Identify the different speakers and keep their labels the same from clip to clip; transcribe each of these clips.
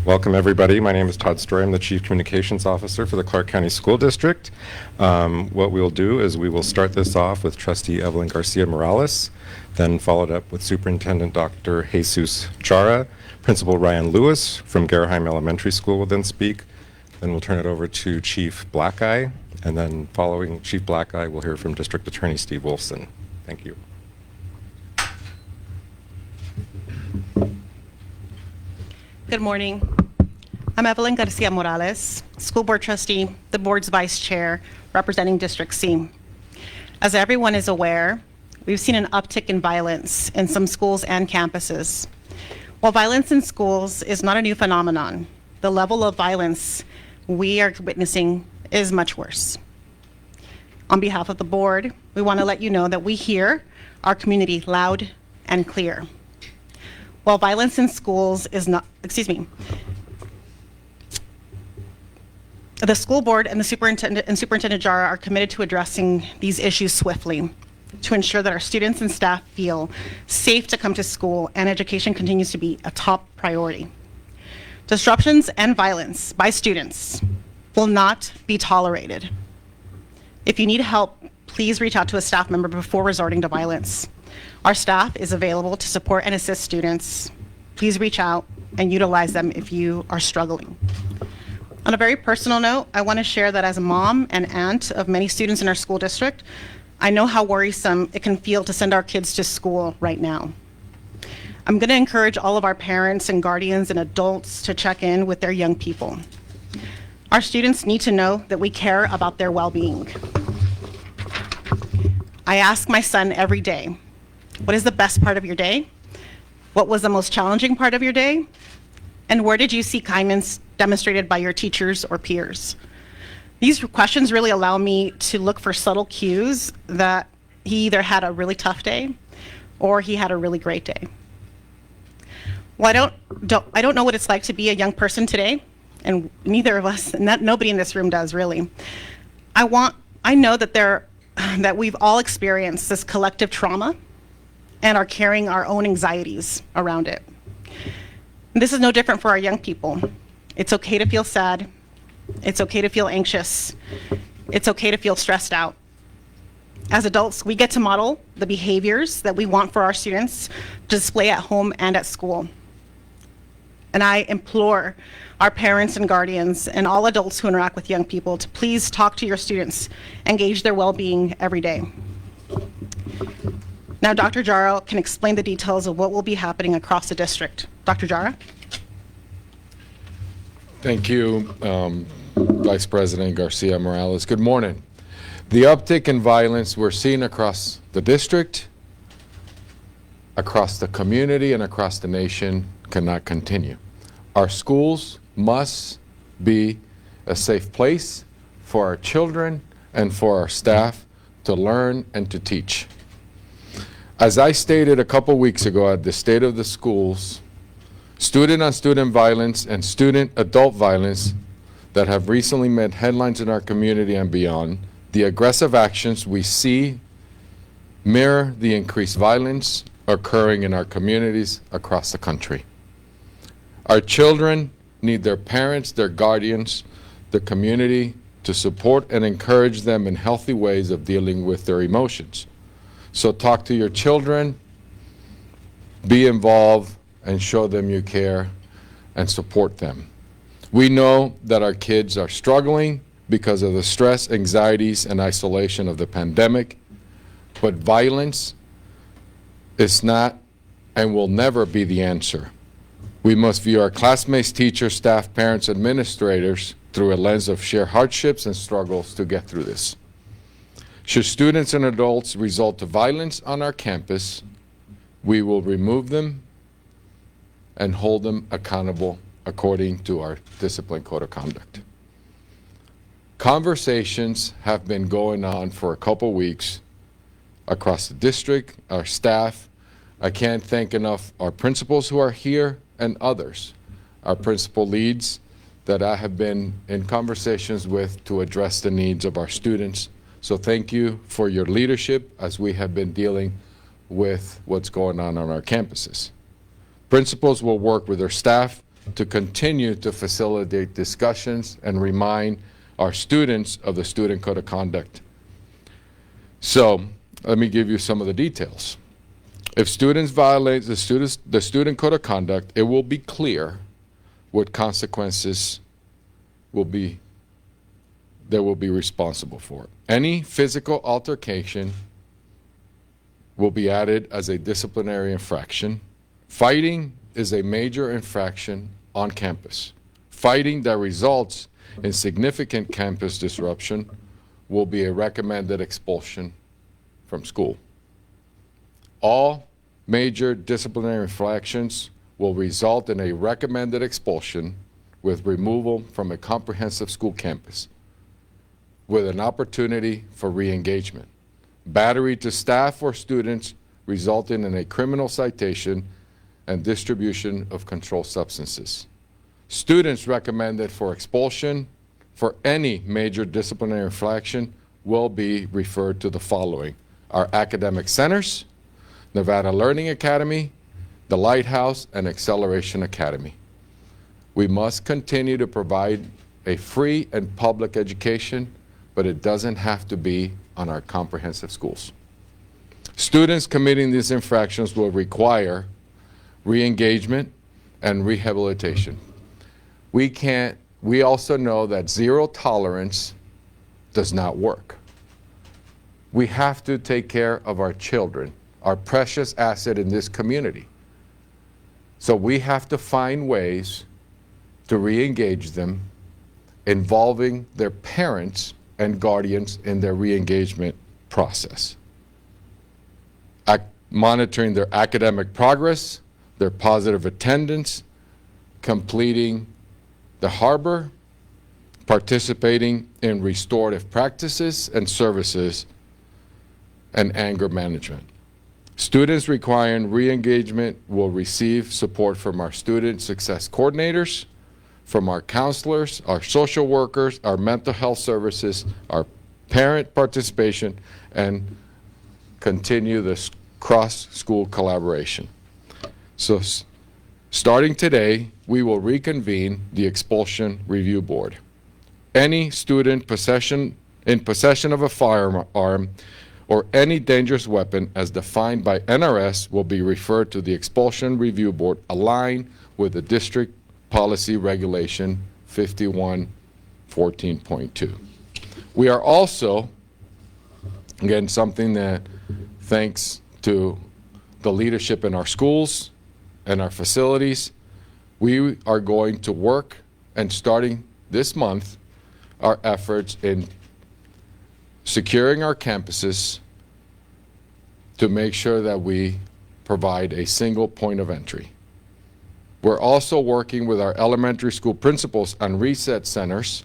Speaker 1: Welcome, everybody. My name is Todd Story. I'm the Chief Communications Officer for the Clark County School District. What we'll do is we will start this off with Trustee Evelyn Garcia Morales, then followed up with Superintendent Dr. Jesus Jara. Principal Ryan Lewis from Garaheim Elementary School will then speak. Then we'll turn it over to Chief Blackeye, and then following Chief Blackeye, we'll hear from District Attorney Steve Wolfson. Thank you.
Speaker 2: Good morning. I'm Evelyn Garcia Morales, School Board Trustee, the Board's Vice Chair, representing District C. As everyone is aware, we've seen an uptick in violence in some schools and campuses. While violence in schools is not a new phenomenon, the level of violence we are witnessing is much worse. On behalf of the Board, we want to let you know that we hear our community loud and clear. While violence in schools is not, the school board and the Superintendent Jara are committed to addressing these issues swiftly to ensure that our students and staff feel safe to come to school and education continues to be a top priority. Disruptions and violence by students will not be tolerated. If you need help, please reach out to a staff member before resorting to violence. Our staff is available to support and assist students. Please reach out and utilize them if you are struggling. On a very personal note, I want to share that as a mom and aunt of many students in our school district, I know how worrisome it can feel to send our kids to school right now. I'm going to encourage all of our parents and guardians and adults to check in with their young people. Our students need to know that we care about their well-being. I ask my son every day, what is the best part of your day? What was the most challenging part of your day? And where did you see kindness demonstrated by your teachers or peers? These questions really allow me to look for subtle cues that he either had a really tough day or he had a really great day. Well, I don't know what it's like to be a young person today, and neither of us, nobody in this room does really. I know that we've all experienced this collective trauma and are carrying our own anxieties around it. And this is no different for our young people. It's okay to feel sad. It's okay to feel anxious. It's okay to feel stressed out. As adults, we get to model the behaviors that we want for our students to display at home and at school. And I implore our parents and guardians and all adults who interact with young people to please talk to your students, engage their well-being every day. Now, Dr. Jara can explain the details of what will be happening across the district. Dr. Jara?
Speaker 3: Thank you, Vice President Garcia Morales. Good morning. The uptick in violence we're seeing across the district, across the community, and across the nation cannot continue. Our schools must be a safe place for our children and for our staff to learn and to teach. As I stated a couple weeks ago at the State of the Schools, student-on-student violence and student-adult violence that have recently made headlines in our community and beyond, the aggressive actions we see mirror the increased violence occurring in our communities across the country. Our children need their parents, their guardians, the community to support and encourage them in healthy ways of dealing with their emotions. So talk to your children, be involved, and show them you care and support them. We know that our kids are struggling because of the stress, anxieties, and isolation of the pandemic, but violence is not and will never be the answer. We must view our classmates, teachers, staff, parents, administrators through a lens of shared hardships and struggles to get through this. Should students and adults resort to violence on our campus, we will remove them and hold them accountable according to our discipline code of conduct. Conversations have been going on for a couple weeks across the district, our staff. I can't thank enough our principals who are here and others, our principal leads that I have been in conversations with to address the needs of our students. So thank you for your leadership as we have been dealing with what's going on our campuses. Principals will work with their staff to continue to facilitate discussions and remind our students of the student code of conduct. So let me give you some of the details. If students violate the student code of conduct, it will be clear what consequences they will be responsible for. Any physical altercation will be added as a disciplinary infraction. Fighting is a major infraction on campus. Fighting that results in significant campus disruption will be a recommended expulsion from school. All major disciplinary infractions will result in a recommended expulsion with removal from a comprehensive school campus, with an opportunity for re-engagement. Battery to staff or students resulting in a criminal citation and distribution of controlled substances. Students recommended for expulsion for any major disciplinary infraction will be referred to the following: our academic centers, Nevada Learning Academy, the Lighthouse, and Acceleration Academy. We must continue to provide a free and public education, but it doesn't have to be on our comprehensive schools. Students committing these infractions will require re-engagement and rehabilitation. We also know that zero tolerance does not work. We have to take care of our children, our precious asset in this community. So we have to find ways to re-engage them, involving their parents and guardians in their re-engagement process. Monitoring their academic progress, their positive attendance, completing the harbor, participating in restorative practices and services, and anger management. Students requiring re-engagement will receive support from our student success coordinators, from our counselors, our social workers, our mental health services, our parent participation, and continue this cross-school collaboration. So starting today, we will reconvene the Expulsion Review Board. Any student in possession of a firearm or any dangerous weapon as defined by NRS will be referred to the Expulsion Review Board, aligned with the District Policy Regulation 5114.2. We are also, again, something that thanks to the leadership in our schools and our facilities, we are going to work, and starting this month, our efforts in securing our campuses to make sure that we provide a single point of entry. We're also working with our elementary school principals and reset centers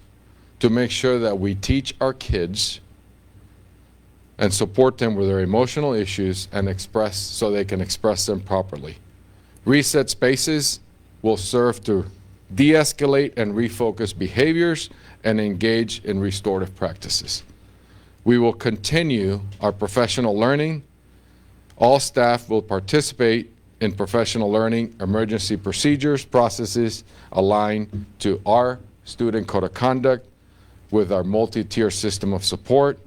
Speaker 3: to make sure that we teach our kids and support them with their emotional issues and express so they can express them properly. Reset spaces will serve to de-escalate and refocus behaviors and engage in restorative practices. We will continue our professional learning. All staff will participate in professional learning emergency procedures, processes aligned to our student code of conduct with our multi-tier system of support.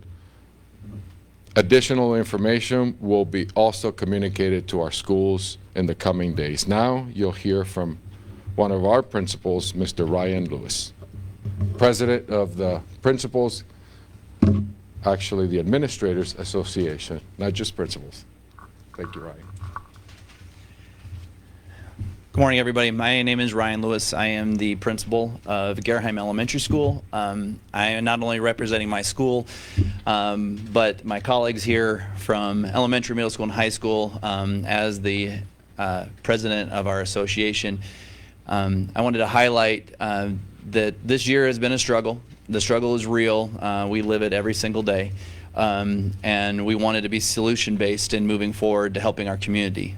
Speaker 3: Additional information will be also communicated to our schools in the coming days. Now you'll hear from one of our principals, Mr. Ryan Lewis, president of the principals, actually the Administrators Association, not just principals. Thank you, Ryan.
Speaker 4: Good morning, everybody. My name is Ryan Lewis. I am the principal of Gerheim Elementary School. I am not only representing my school, but my colleagues here from elementary, middle school, and high school as the president of our association. I wanted to highlight that this year has been a struggle. The struggle is real. We live it every single day. And we wanted to be solution-based in moving forward to helping our community.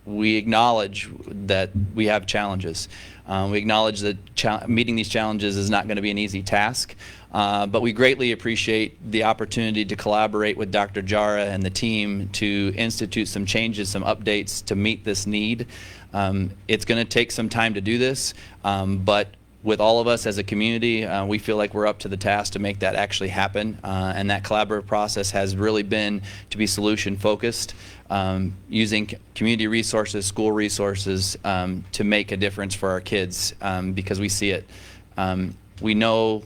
Speaker 4: We acknowledge that we have challenges. We acknowledge that meeting these challenges is not going to be an easy task, but we greatly appreciate the opportunity to collaborate with Dr. Jara and the team to institute some changes, some updates to meet this need. It's going to take some time to do this, but with all of us as a community, we feel like we're up to the task to make that actually happen. And that collaborative process has really been to be solution focused, using community resources, school resources to make a difference for our kids, because we see it. We know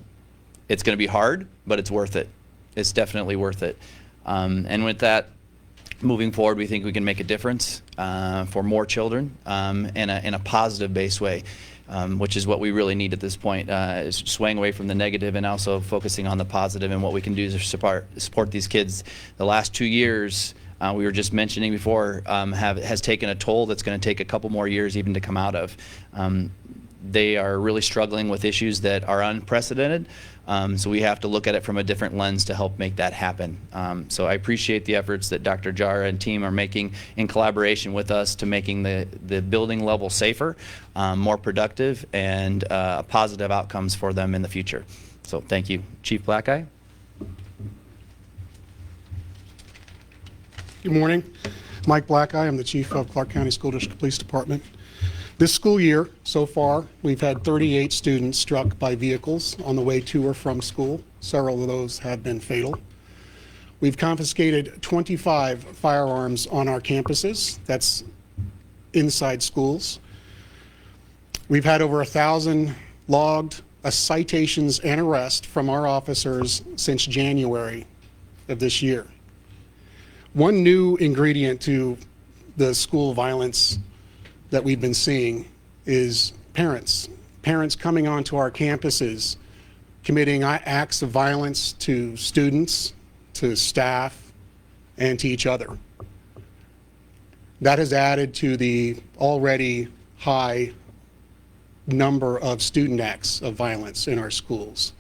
Speaker 4: it's going to be hard, but it's worth it. It's definitely worth it. And with that, moving forward, we think we can make a difference for more children in a positive-based way. Which is what we really need at this point, is swaying away from the negative and also focusing on the positive and what we can do to support these kids. The last 2 years, we were just mentioning before, has taken a toll that's going to take a couple more years even to come out of. They are really struggling with issues that are unprecedented, so we have to look at it from a different lens to help make that happen. So I appreciate the efforts that Dr. Jara and team are making in collaboration with us to making the building level safer, more productive, and positive outcomes for them in the future. So thank you. Chief Blackeye.
Speaker 5: Good morning. Mike Blackeye. I'm the Chief of Clark County School District Police Department. This school year, so far, we've had 38 students struck by vehicles on the way to or from school. Several of those have been fatal. We've confiscated 25 firearms on our campuses. That's inside schools. We've had over 1,000 logged citations and arrests from our officers since January of this year. One new ingredient to the school violence that we've been seeing is parents coming onto our campuses, committing acts of violence to students, to staff, and to each other. That has added to the already high number of student acts of violence in our schools.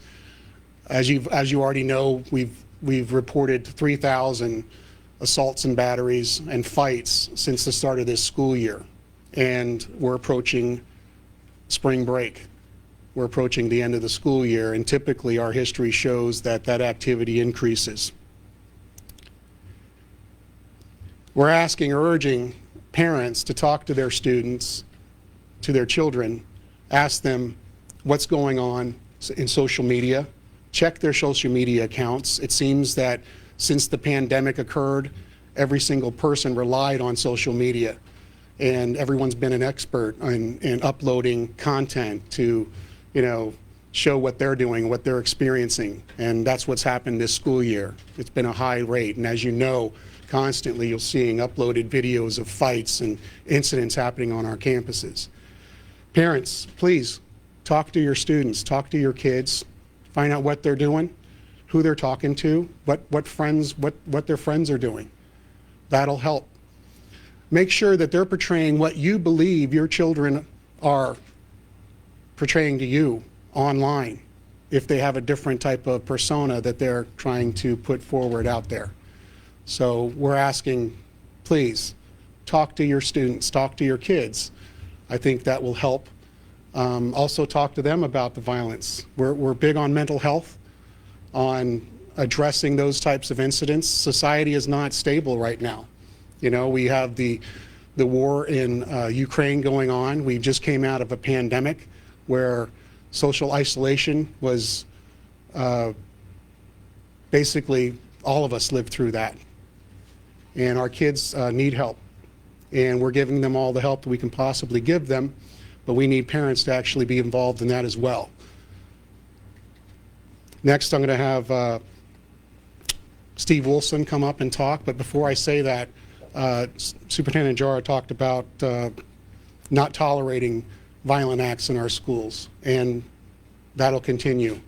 Speaker 5: As you already know, we've reported 3,000 assaults and batteries and fights since the start of this school year. And we're approaching spring break. We're approaching the end of the school year, and typically our history shows that that activity increases. We're asking, urging parents to talk to their students, to their children, ask them what's going on in social media, check their social media accounts. It seems that since the pandemic occurred, every single person relied on social media. And everyone's been an expert in uploading content to, show what they're doing, what they're experiencing. And that's what's happened this school year. It's been a high rate. And as you know, constantly you're seeing uploaded videos of fights and incidents happening on our campuses. Parents, please talk to your students, talk to your kids, find out what they're doing, who they're talking to, what their friends are doing. That'll help. Make sure that they're portraying what you believe your children are portraying to you online, if they have a different type of persona that they're trying to put forward out there. So we're asking, please, talk to your students, talk to your kids. I think that will help. Also talk to them about the violence. We're big on mental health, on addressing those types of incidents. Society is not stable right now. We have the war in Ukraine going on. We just came out of a pandemic where social isolation was basically all of us lived through that. And our kids need help. And we're giving them all the help that we can possibly give them, but we need parents to actually be involved in that as well. Next, I'm going to have Steve Wilson come up and talk, but before I say that, Superintendent Jara talked about not tolerating violent acts in our schools, and that'll continue.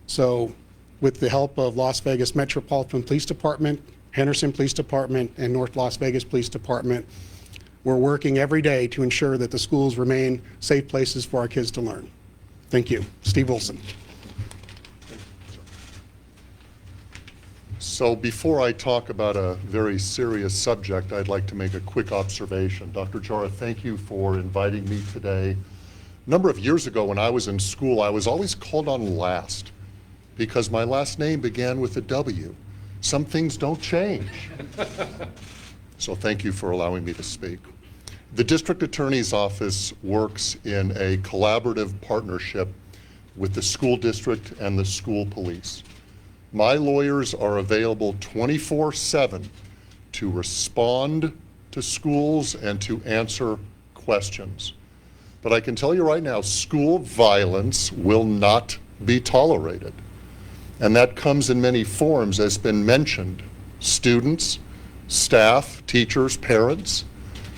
Speaker 5: So with the help of Las Vegas Metropolitan Police Department, Henderson Police Department, and North Las Vegas Police Department, we're working every day to ensure that the schools remain safe places for our kids to learn. Thank you. Steve Wilson.
Speaker 6: So before I talk about a very serious subject, I'd like to make a quick observation. Dr. Jara, thank you for inviting me today. A number of years ago when I was in school, I was always called on last because my last name began with a W. Some things don't change. So thank you for allowing me to speak. The district attorney's office works in a collaborative partnership with the school district and the school police. My lawyers are available 24/7 to respond to schools and to answer questions. But I can tell you right now, school violence will not be tolerated. And that comes in many forms, as been mentioned. Students, staff, teachers, parents.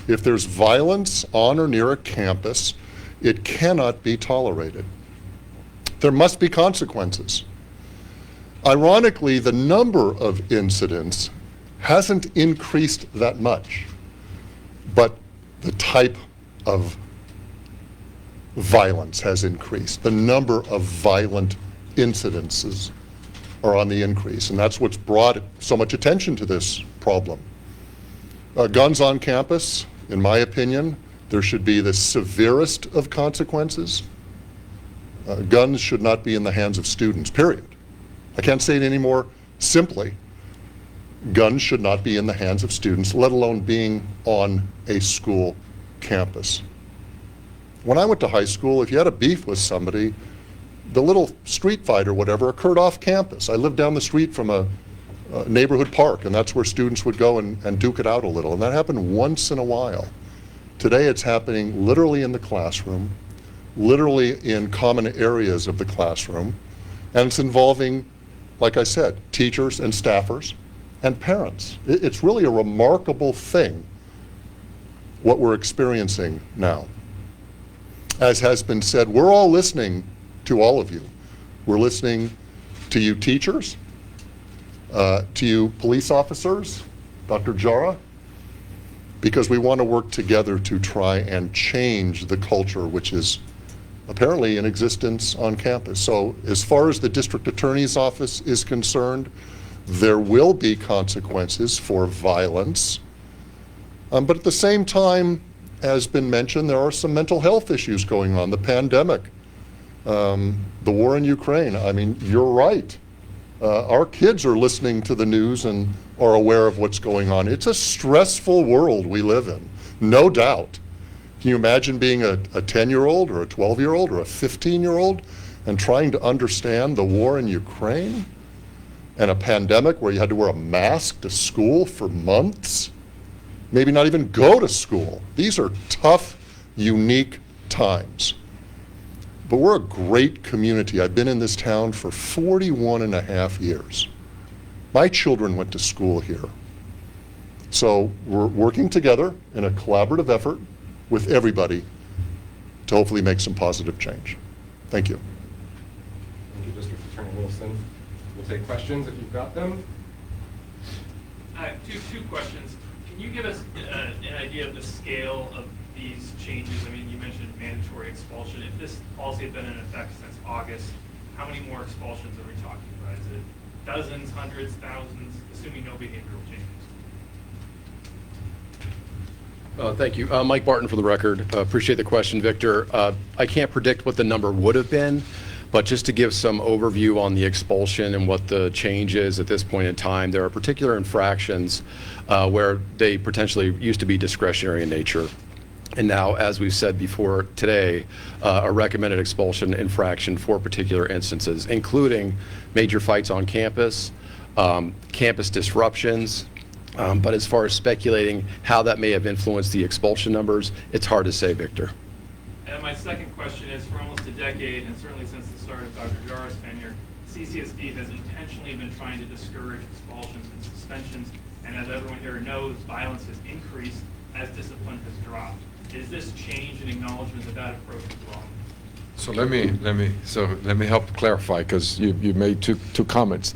Speaker 6: If there's violence on or near a campus, it cannot be tolerated. There must be consequences. Ironically, the number of incidents hasn't increased that much, but the type of violence has increased. The number of violent incidences are on the increase, and that's what's brought so much attention to this problem. Guns on campus, in my opinion, there should be the severest of consequences. Guns should not be in the hands of students, period. I can't say it any more simply. Guns should not be in the hands of students, let alone being on a school campus. When I went to high school, if you had a beef with somebody, the little street fight or whatever occurred off campus. I lived down the street from a neighborhood park, and that's where students would go and duke it out a little. And that happened once in a while. Today it's happening literally in the classroom, literally in common areas of the classroom, and it's involving, like I said, teachers and staffers and parents. It's really a remarkable thing what we're experiencing now. As has been said, we're all listening to all of you. We're listening to you teachers, to you police officers, Dr. Jara, because we want to work together to try and change the culture which is apparently in existence on campus. So as far as the district attorney's office is concerned, there will be consequences for violence. But at the same time, as been mentioned, there are some mental health issues going on. The pandemic, the war in Ukraine. I mean, you're right. Our kids are listening to the news and are aware of what's going on. It's a stressful world we live in, no doubt. Can you imagine being a 10-year-old or a 12-year-old or a 15-year-old and trying to understand the war in Ukraine and a pandemic where you had to wear a mask to school for months? Maybe not even go to school. These are tough, unique times. But we're a great community. I've been in this town for 41 and a half years. My children went to school here. So we're working together in a collaborative effort with everybody to hopefully make some positive change. Thank you.
Speaker 1: Thank you, District Attorney Wilson. We'll take questions if you've got them.
Speaker 7: I have two questions. Can you give us an idea of the scale of these changes? I mean, you mentioned mandatory expulsion. If this policy had been in effect since August, how many more expulsions are we talking about? Is it dozens, hundreds, thousands, assuming no behavioral changes?
Speaker 8: Thank you. Mike Barton for the record. Appreciate the question, Victor. I can't predict what the number would have been, but just to give some overview on the expulsion and what the change is at this point in time, there are particular infractions where they potentially used to be discretionary in nature. And now, as we've said before today, a recommended expulsion infraction for particular instances, including major fights on campus, campus disruptions. But as far as speculating how that may have influenced the expulsion numbers, it's hard to say, Victor.
Speaker 7: And my second question is, for almost a decade, and certainly since the start of Dr. Jara's tenure, CCSD has intentionally been trying to discourage expulsions and suspensions, and as everyone here knows, violence has increased as discipline has dropped. Is this change an acknowledgement that that approach is wrong?
Speaker 3: So let me help clarify, because you made two comments.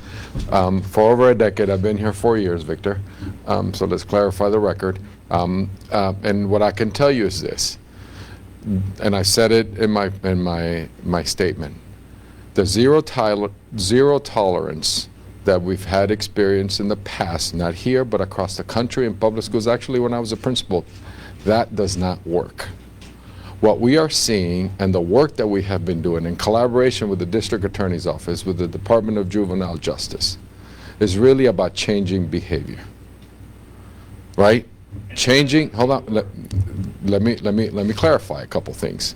Speaker 3: For over a decade, I've been here 4 years, Victor. So let's clarify the record. And what I can tell you is this, and I said it in my statement: the zero tolerance that we've had experience in the past, not here but across the country in public schools. Actually, when I was a principal, that does not work. What we are seeing, and the work that we have been doing in collaboration with the District Attorney's Office, with the Department of Juvenile Justice, is really about changing behavior. Right? Changing, hold on, let me clarify a couple things.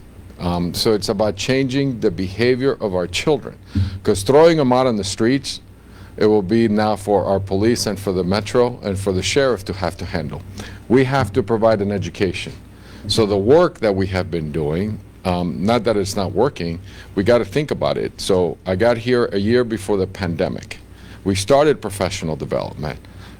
Speaker 3: So it's about changing the behavior of our children, because throwing them out on the streets, it will be now for our police and for the metro and for the sheriff to have to handle. We have to provide an education. So the work that we have been doing, not that it's not working, we got to think about it. So I got here a year before the pandemic. We started professional development.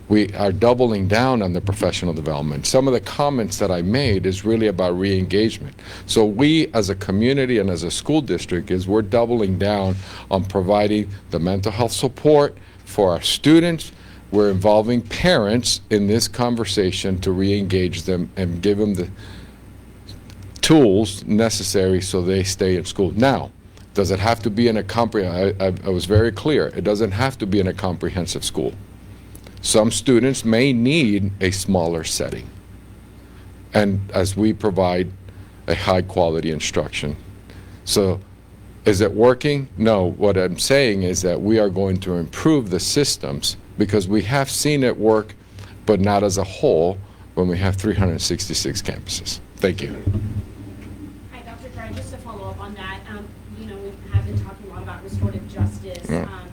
Speaker 3: We are doubling down on the professional development. Some of the comments that I made is really about re-engagement. So we as a community and as a school district we're doubling down on providing the mental health support for our students. We're involving parents in this conversation to re-engage them and give them the tools necessary so they stay in school. Now, does it have to be in a I was very clear, it doesn't have to be in a comprehensive school. Some students may need a smaller setting, and as we provide a high quality instruction. So is it working? No, what I'm saying is that we are going to improve the systems because we have seen it work, but not as a whole when we have 366 campuses. Thank you.
Speaker 9: Hi, Dr. Dry, just to follow up on that, you know, we have been talking a lot about restorative justice.
Speaker 3: Yeah.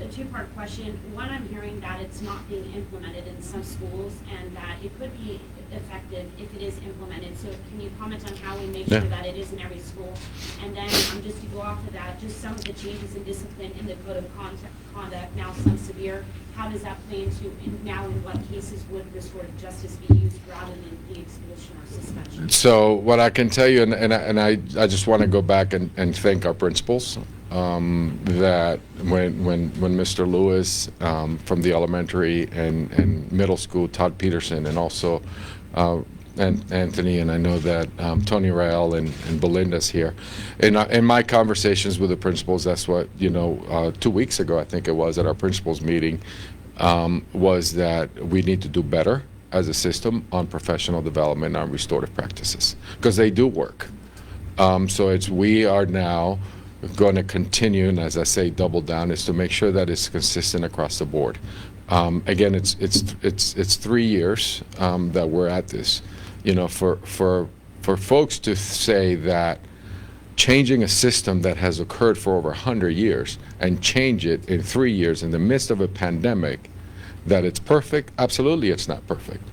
Speaker 9: A two-part question. One, I'm hearing that it's not being implemented in some schools and that it could be effective if it is implemented. So can you comment on how we make sure that it is in every school? And then just to go off of that, just some of the changes in discipline in the code of conduct, now some severe, how does that play into, now in what cases would restorative justice be used rather than the expulsion or suspension?
Speaker 3: So what I can tell you, and I just want to go back and thank our principals, that when Mr. Lewis from the elementary and middle school, Todd Peterson, and also and Anthony, and I know that Tony Rael and Belinda's here. In my conversations with the principals, that's what, 2 weeks ago, I think it was, at our principals meeting, was that we need to do better as a system on professional development on restorative practices, because they do work. So we are now going to continue, and as I say, double down, is to make sure that it's consistent across the board. Again, it's 3 years that we're at this. For folks to say that changing a system that has occurred for over 100 years and change it in 3 years in the midst of a pandemic, that it's perfect, absolutely it's not perfect.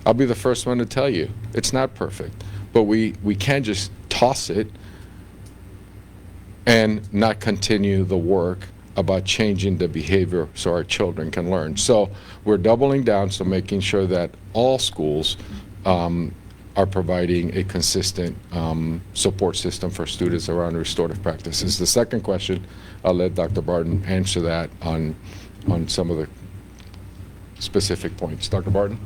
Speaker 3: I'll be the first one to tell you it's not perfect, but we can't just toss it and not continue the work about changing the behavior so our children can learn. So we're doubling down, so making sure that all schools are providing a consistent support system for students around restorative practices. The second question, I'll let Dr. Barton answer that on some of the specific points. Dr. Barton?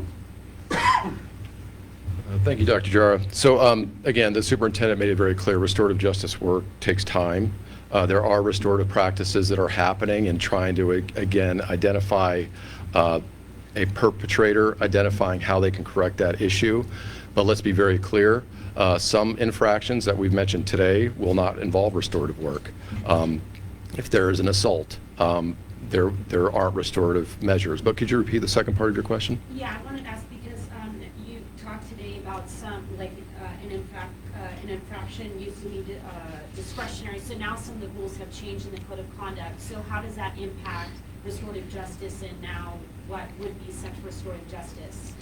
Speaker 8: Thank you, Dr. Jara. So again, the superintendent made it very clear, restorative justice work takes time. There are restorative practices that are happening and trying to, again, identify a perpetrator, identifying how they can correct that issue. But let's be very clear, some infractions that we've mentioned today will not involve restorative work. If there is an assault, there aren't restorative measures. But could you repeat the second part of your question?
Speaker 9: Yeah, I wanted to ask because you talked today about some, like an infraction used to be discretionary, so now some of the rules have changed in the code of conduct. So how does that impact restorative justice, and now what would be such restorative justice?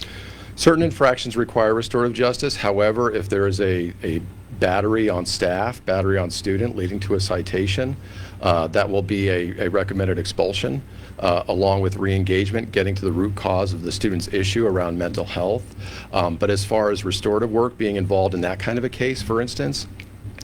Speaker 8: Certain infractions require restorative justice. However, if there is a battery on staff, battery on student leading to a citation, that will be a recommended expulsion, along with re-engagement, getting to the root cause of the student's issue around mental health. But as far as restorative work being involved in that kind of a case, for instance,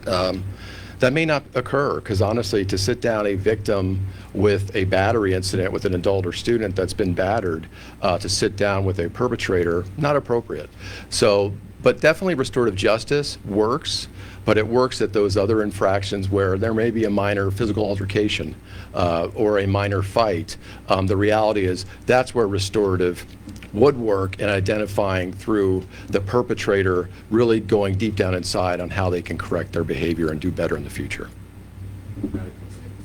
Speaker 8: that may not occur, because honestly, to sit down a victim with a battery incident with an adult or student that's been battered, to sit down with a perpetrator, not appropriate. So, but definitely restorative justice works, but it works at those other infractions where there may be a minor physical altercation or a minor fight. The reality is that's where restorative would work in identifying through the perpetrator, really going deep down inside on how they can correct their behavior and do better in the future.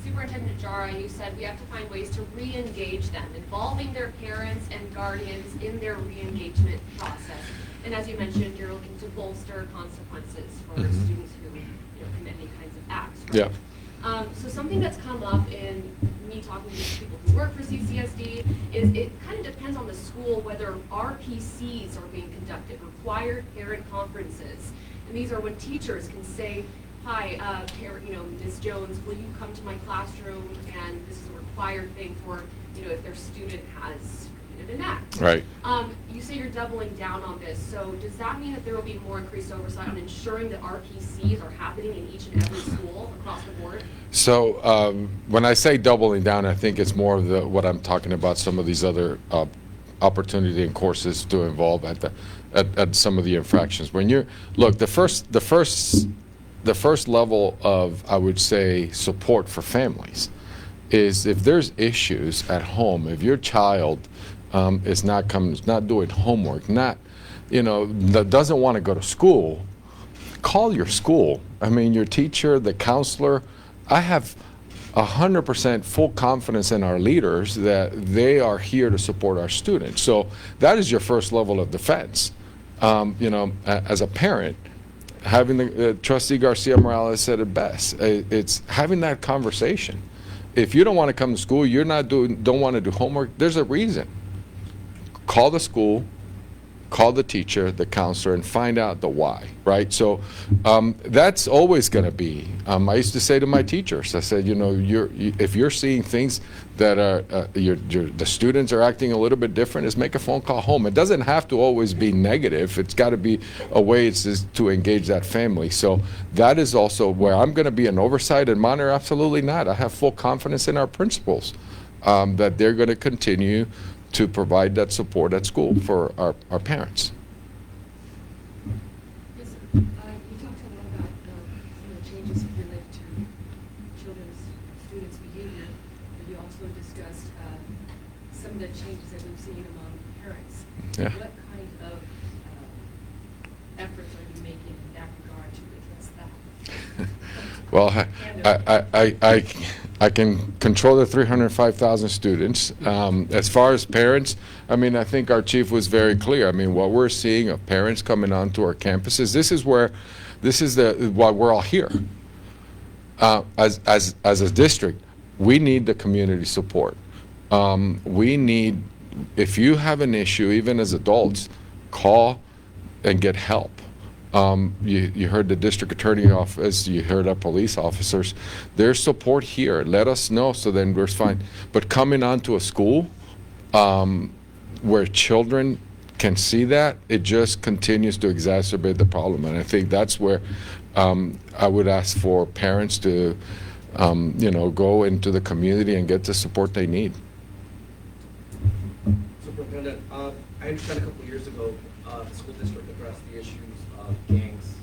Speaker 10: Superintendent Jara, you said we have to find ways to re-engage them, involving their parents and guardians in their re-engagement process. And as you mentioned, you're looking to bolster consequences for
Speaker 3: Mhm.
Speaker 10: students who commit any kinds of acts. Right?
Speaker 3: Yeah.
Speaker 10: So something that's come up in me talking to people who work for CCSD is it kind of depends on the school whether RPCs are being conducted, required parent conferences. And these are when teachers can say, hi, Ms. Jones, will you come to my classroom? And this is a required thing for, if their student has committed an act.
Speaker 3: Right.
Speaker 10: You say you're doubling down on this, so does that mean that there will be more increased oversight on ensuring that RPCs are happening in each and every school across the board?
Speaker 3: So when I say doubling down, I think it's more of what I'm talking about, some of these other opportunity and courses to involve at some of the infractions. When you're, look, the first level of, I would say, support for families is if there's issues at home, if your child is not doing homework, that doesn't want to go to school, call your school. I mean, your teacher, the counselor. I have 100% full confidence in our leaders that they are here to support our students. So that is your first level of defense. As a parent, having the Trustee Garcia Morales said it best. It's having that conversation. If you don't want to come to school, don't want to do homework, there's a reason. Call the school, call the teacher, the counselor, and find out the why, right? So that's always going to be. I used to say to my teachers, I said, if you're seeing things that are the students are acting a little bit different, is make a phone call home. It doesn't have to always be negative. It's got to be a way to engage that family. So that is also where I'm going to be an oversight and monitor. Absolutely not. I have full confidence in our principals that they're going to continue to provide that support at school for our parents.
Speaker 11: Yes, sir. You talked a lot about some of the changes related to students' behavior, but you also discussed some of the changes that we've seen among parents.
Speaker 3: Yeah.
Speaker 11: What kind of efforts are you making in that regard to address that?
Speaker 3: Well, I can control the 305,000 students. As far as parents, I mean, I think our chief was very clear. I mean, what we're seeing of parents coming onto our campuses, this is why we're all here. As a district, we need the community support. If you have an issue, even as adults, call and get help. You heard the district attorney office, you heard our police officers. There's support here. Let us know so then we're fine. But coming onto a school where children can see that, it just continues to exacerbate the problem. And I think that's where I would ask for parents to go into the community and get the support they need.
Speaker 12: Superintendent, I understand a couple of years ago, the school district addressed the issues of gangs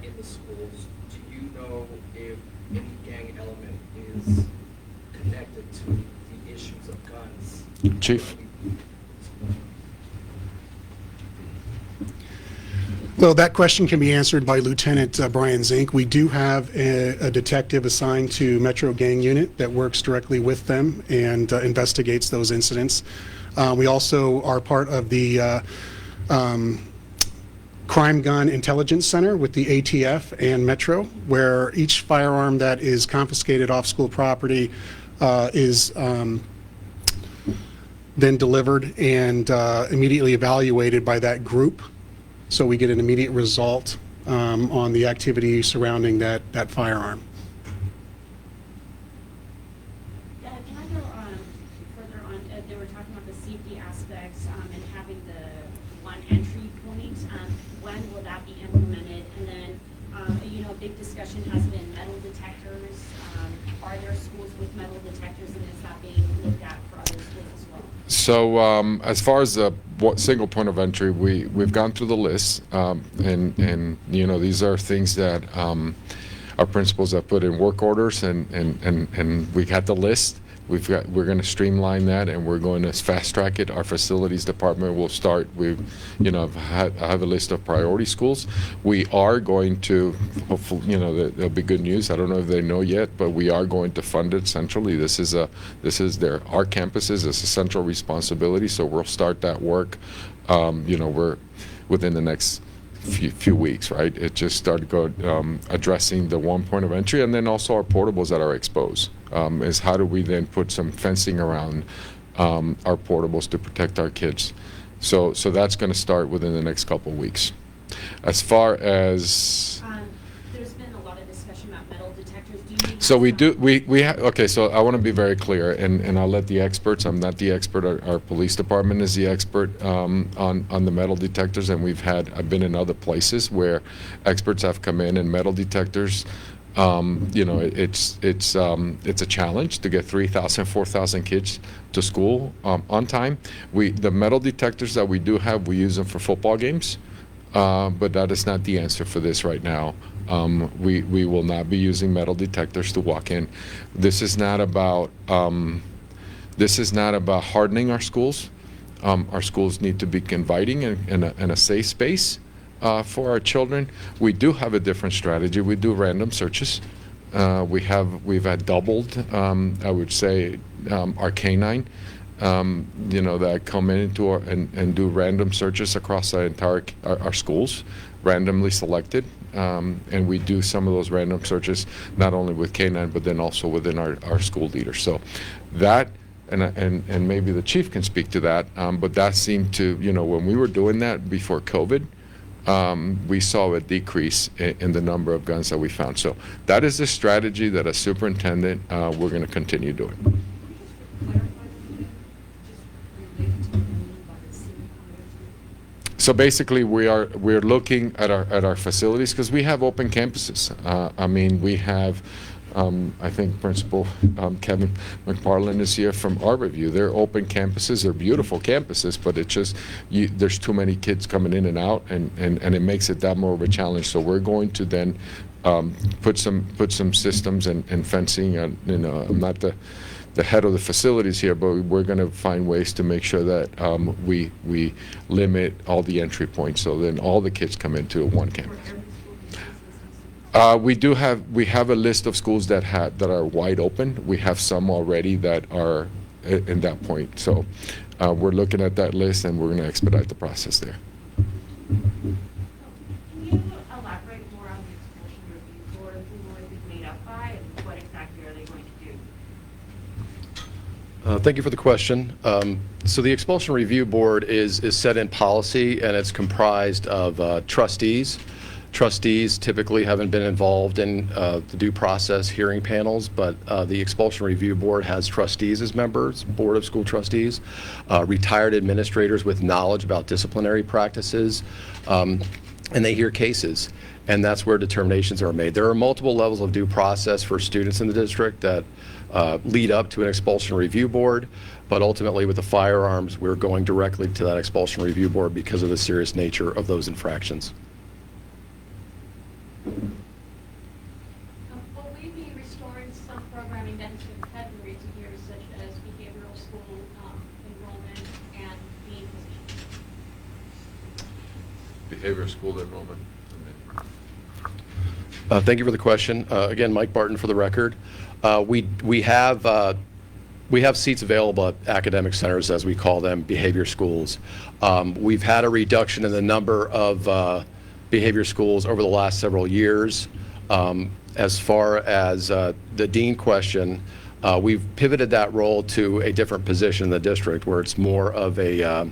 Speaker 12: in the schools. Do you know if any gang element is connected to the issues of guns?
Speaker 3: Chief?
Speaker 5: Well, that question can be answered by Lieutenant Brian Zink. We do have a detective assigned to Metro Gang Unit that works directly with them and investigates those incidents. We also are part of the Crime Gun Intelligence Center with the ATF and Metro, where each firearm that is confiscated off school property is then delivered and immediately evaluated by that group. So we get an immediate result on the activity surrounding that firearm.
Speaker 9: Can I go further on? They were talking about the safety aspects and having the one entry point. When will that be implemented? And then, a big discussion has been metal detectors. Are there schools with metal detectors, and is that being looked at for other schools as well?
Speaker 3: So as far as the single point of entry, we've gone through the list, and these are things that our principals have put in work orders, and we got the list. We're going to streamline that, and we're going to fast track it. Our facilities department will start. I have a list of priority schools. We are going to, hopefully, there'll be good news. I don't know if they know yet, but we are going to fund it centrally. Our campuses. It's a central responsibility, so we'll start that work. We're within the next few weeks, right? It just started addressing the one point of entry, and then also our portables that are exposed. Is how do we then put some fencing around our portables to protect our kids? So that's going to start within the next couple of weeks. As far as
Speaker 9: there's been a lot of discussion about metal detectors. Do you
Speaker 3: so we do we have okay. So I want to be very clear, and I'll let the experts. I'm not the expert. Our police department is the expert on the metal detectors, and I've been in other places where experts have come in and metal detectors. It's a challenge to get 3,000, 4,000 kids to school on time. The metal detectors that we do have, we use them for football games, but that is not the answer for this right now. We will not be using metal detectors to walk in. This is not about hardening our schools. Our schools need to be inviting and a safe space. For our children. We do have a different strategy. We do random searches. We've had doubled, I would say, our canine, that come into and do random searches across our schools, randomly selected. And we do some of those random searches not only with canine, but then also within our school leaders. So that, and maybe the chief can speak to that, but that seemed to, when we were doing that before COVID, we saw a decrease in the number of guns that we found. So that is the strategy that as superintendent we're going to continue doing. So basically, we're looking at our facilities because we have open campuses. We have. I think Principal Kevin McParland is here from our review. They're open campuses. They're beautiful campuses, but it's just there's too many kids coming in and out, and it makes it that more of a challenge. So we're going to then put some systems and fencing. I'm not the head of the facilities here, but we're going to find ways to make sure that we limit all the entry points, so then all the kids come into one campus. We have a list of schools that are wide open. We have some already that are in that point. So we're looking at that list, and we're going to expedite the process there.
Speaker 9: Can you elaborate more on the expulsion review board, who it is made up by, and what exactly are they going to do?
Speaker 8: Thank you for the question. So the expulsion review board is set in policy, and it's comprised of trustees. Trustees typically haven't been involved in the due process hearing panels, but the expulsion review board has trustees as members, board of school trustees, retired administrators with knowledge about disciplinary practices, and they hear cases, and that's where determinations are made. There are multiple levels of due process for students in the district that lead up to an expulsion review board, but ultimately with the firearms, we're going directly to that expulsion review board because of the serious nature of those infractions.
Speaker 9: Will we be restoring some programming that has been cut in recent years, such as behavioral school enrollment and dean positions?
Speaker 3: Behavior school enrollment.
Speaker 8: Thank you for the question. Again, Mike Barton for the record. We have seats available at academic centers, as we call them, behavior schools. We've had a reduction in the number of behavior schools over the last several years. As far as the dean question, we've pivoted that role to a different position in the district where it's more of a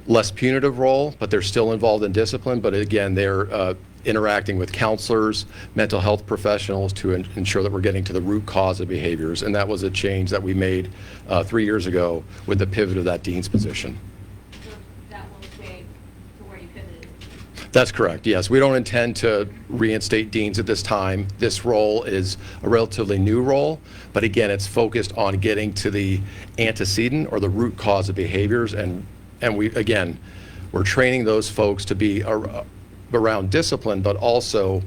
Speaker 8: less punitive role, but they're still involved in discipline. But again, they're interacting with counselors, mental health professionals to ensure that we're getting to the root cause of behaviors. And that was a change that we made 3 years ago with the pivot of that dean's position. That's correct, yes. We don't intend to reinstate deans at this time. This role is a relatively new role, but again, it's focused on getting to the antecedent or the root cause of behaviors, and we're training those folks to be around discipline, but also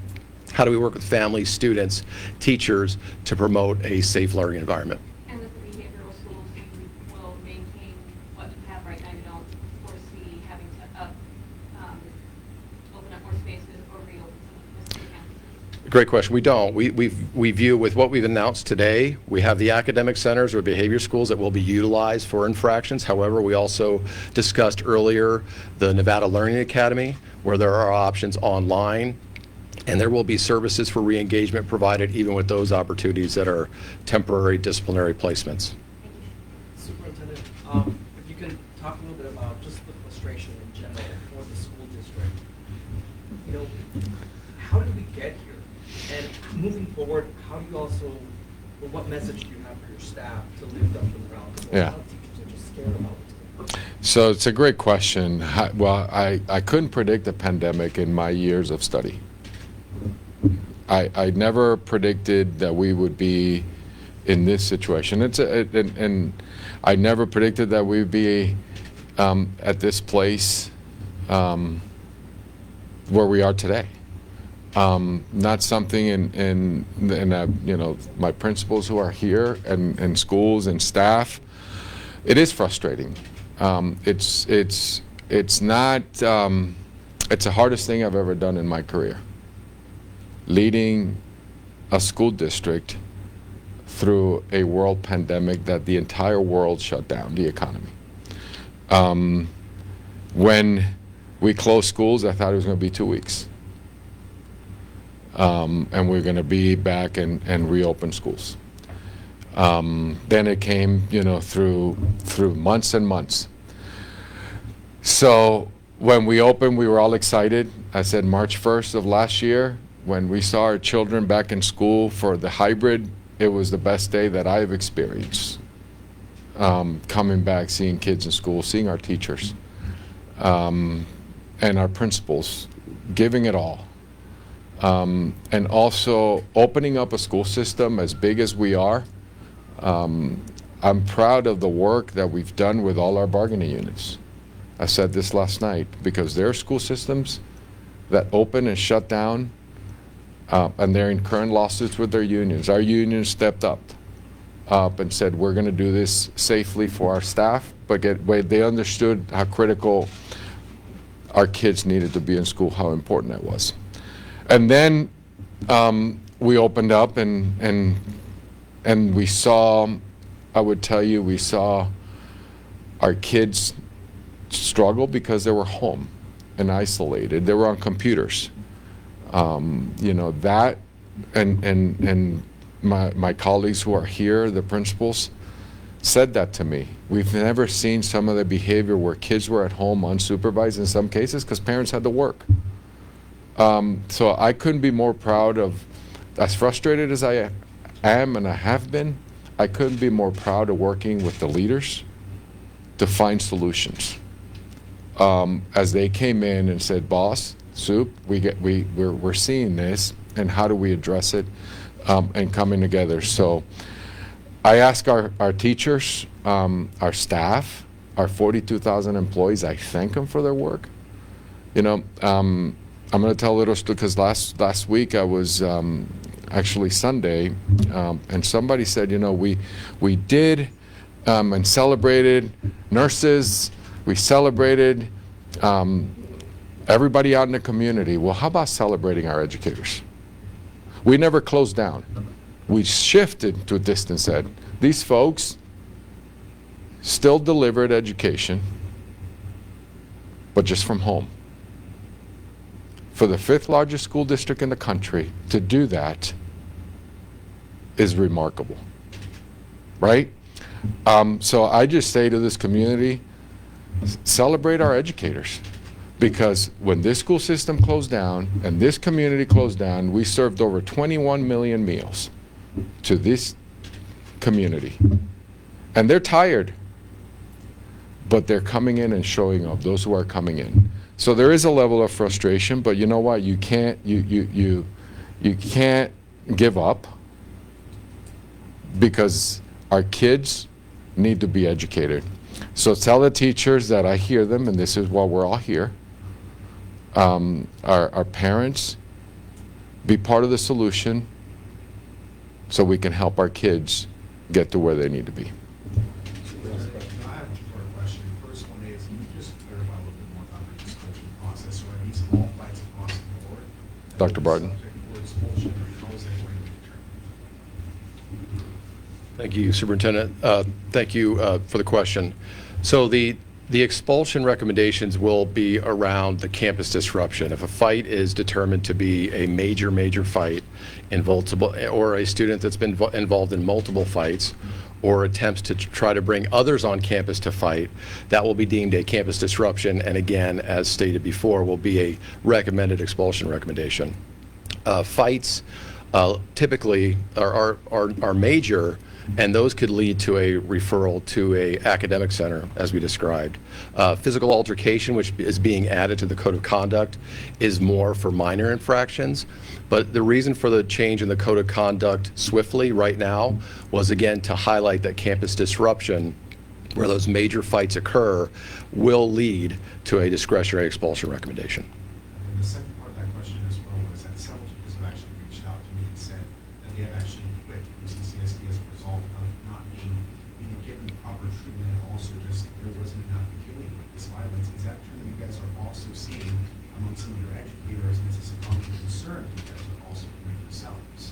Speaker 8: How do we work with families, students, teachers to promote a safe learning environment?
Speaker 10: And with the behavioral schools, you will maintain what you have right now. You don't foresee having to open up more spaces or reopen some of the campuses?
Speaker 8: Great question. We don't. We view with what we've announced today, we have the academic centers or behavior schools that will be utilized for infractions. However, we also discussed earlier the Nevada Learning Academy, where there are options online, and there will be services for re-engagement provided even with those opportunities that are temporary disciplinary placements.
Speaker 12: Superintendent, if you can talk a little bit about just the frustration in general for the school district. You know, how did we get here? And moving forward, how do you also, or what message do you have for your staff to lift up the morale? Because a
Speaker 3: Yeah.
Speaker 12: lot of teachers are just scared about what's going on.
Speaker 3: So it's a great question. Well, I couldn't predict the pandemic in my years of study. I never predicted that we would be in this situation. And I never predicted that we'd be at this place where we are today. Not something in you know, my principals who are here and schools and staff. It is frustrating. It's not. It's the hardest thing I've ever done in my career. Leading a school district through a world pandemic that the entire world shut down, the economy. When we closed schools, I thought it was going to be 2 weeks. And we're going to be back and reopen schools. Then it came, you know, through months and months. So when we opened, we were all excited. I said March 1st of last year, when we saw our children back in school for the hybrid, it was the best day that I've experienced. Coming back, seeing kids in school, seeing our teachers, and our principals, giving it all. And also opening up a school system as big as we are. I'm proud of the work that we've done with all our bargaining units. I said this last night, because there are school systems that open and shut down, and they're in current lawsuits with their unions. Our union stepped up and said, we're going to do this safely for our staff, but they understood how critical our kids needed to be in school, how important that was. And then we opened up and we saw, I would tell you, we saw our kids struggle because they were home and isolated. They were on computers. You know, that and my colleagues who are here, the principals, said that to me. We've never seen some of the behavior where kids were at home unsupervised in some cases because parents had to work. So I couldn't be more proud of, as frustrated as I am and I have been, I couldn't be more proud of working with the leaders to find solutions. As they came in and said, boss, Soup, we're seeing this, and how do we address it, and coming together. So I ask our teachers, our staff, our 42,000 employees, I thank them for their work. You know, I'm going to tell a little story, because last week I was, actually Sunday, and somebody said, you know, we did and celebrated nurses, we celebrated everybody out in the community. Well, how about celebrating our educators? We never closed down. We shifted to distance ed. These folks still delivered education, but just from home. For the 5th largest school district in the country to do that is remarkable, right? So I just say to this community, celebrate our educators, because when this school system closed down and this community closed down, we served over 21 million meals to this community. And they're tired, but they're coming in and showing up, those who are coming in. So there is a level of frustration, but you know what? You can't can't give up, because our kids need to be educated. So tell the teachers that I hear them, and this is why we're all here. Our parents, be part of the solution so we can help our kids get to where they need to be.
Speaker 13: I have a two-part question. First one is, can you just clarify a little bit more about the expulsion process? So are these all fights across the board?
Speaker 3: Dr. Barton.
Speaker 13: Subject for expulsion, or how is that going to be determined?
Speaker 8: Thank you, Superintendent. Thank you for the question. So the expulsion recommendations will be around the campus disruption. If a fight is determined to be a major fight or a student that's been involved in multiple fights or attempts to try to bring others on campus to fight, that will be deemed a campus disruption, and again, as stated before, will be a recommended expulsion recommendation. Fights typically are major, and those could lead to a referral to a academic center, as we described. Physical altercation, which is being added to the code of conduct, is more for minor infractions. But the reason for the change in the code of conduct swiftly right now was, again, to highlight that campus disruption, where those major fights occur, will lead to a discretionary expulsion recommendation.
Speaker 13: And the second part of that question as well was that several teachers have actually reached out to me and said that they have actually quit from CCSD as a result of not being given proper treatment, and also just there wasn't enough dealing with this violence. Is that true that you guys are also seeing among some of your educators, and this is a common concern you guys are also doing yourselves?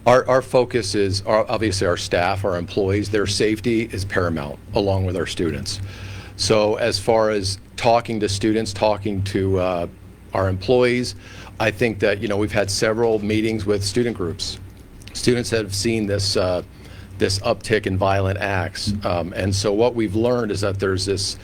Speaker 8: Our focus is obviously our staff, our employees. Their safety is paramount, along with our students. So as far as talking to students, talking to our employees, I think that we've had several meetings with student groups. Students have seen this uptick in violent acts, and so what we've learned is that there's this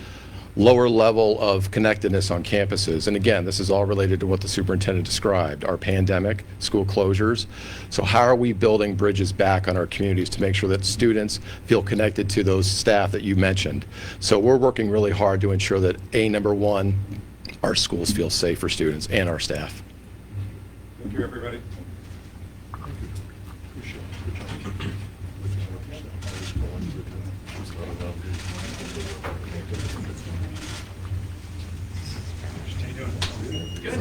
Speaker 8: lower level of connectedness on campuses. And again, this is all related to what the superintendent described, our pandemic, school closures. So how are we building bridges back on our communities to make sure that students feel connected to those staff that you mentioned? So we're working really hard to ensure that, number one, our schools feel safe for students and our staff.
Speaker 13: Thank you, everybody.
Speaker 7: Good.